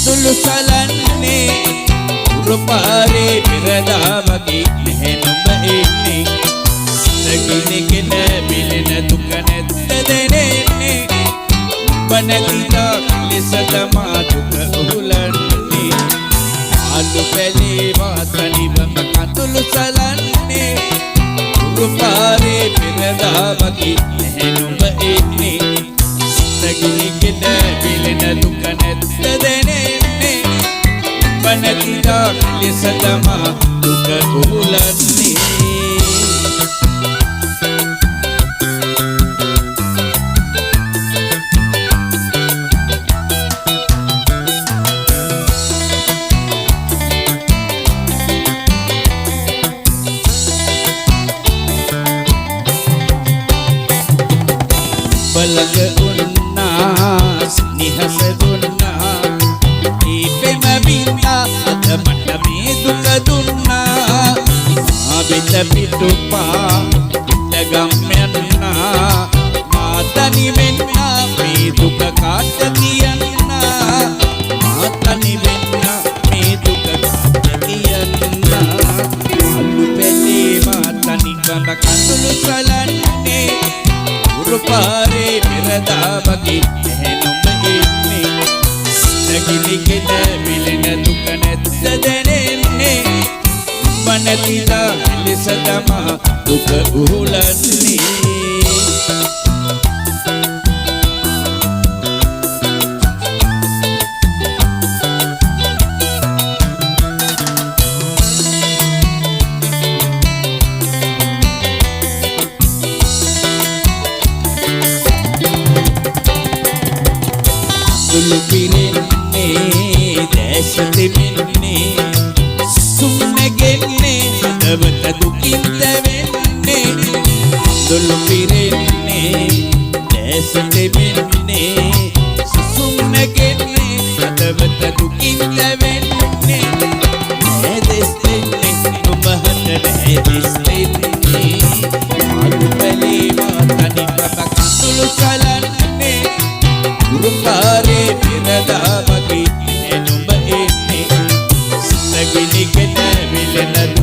කඳුළු සලන්නේ උරුපාරේ පෙරදාවගේ නැහැ නුඹ එන්නේ නගිනගෙන බිලෙන දුක නැද්ද දැනෙන්නේ බනතිලා ලෙස තමා දුක උහුලන්නේ ආලු පැලේ වාතනිවම කඳුළු සලන්නේ උරුපාරේ පෙරදාවගේ නැහැ නුඹ එන්නේ නගිනගෙන බිලෙන දුක නැද්ද දැනෙන්නේ බනතිලා ලෙස තමා දුක උහුලන්නේ බලග උන්නා නිහස දුන්නා දීපෙම බින්දා අද මට මේ දුක දුන්නා ආවෙත පිටුපා පිටගම් යන්නා මාතනි වෙන්නා මේ දුක කාට කියන්නා මාතනි වෙන්නා මේ දුක කාට කියන්නා අලු පෙලේ මාතනි කඳ කඳුළු සලන්නේ උරුපාරේ පෙරදාවගේ නැහැ නුඹ එන්නේ නගිනගෙන බිලෙන දුක නැද්ද දැනෙන්නේ මනතිලා ලෙස තමා දුක උහුලන්නේ දුලු පිරෙන්නේ දැස දෙමින්නේ සුන්නගෙන්නේ හදවත දුකින් දැවෙන්නේ දුලු පිරෙන්නේ දැස දෙමින්නේ සුන්නගෙන්නේ හදවත දුකින් දැවෙන්නේ ඇදෙස් දෙන්නේ ඔබහට ඇදෙස් දෙන්නේ ආලු පැලේ මාතනි කඳ කඳුළු සලන්නේ උරුපාරේ පෙරදාවගේ නැහැ නුඹ එන්නේ නගිනගෙන බිලෙන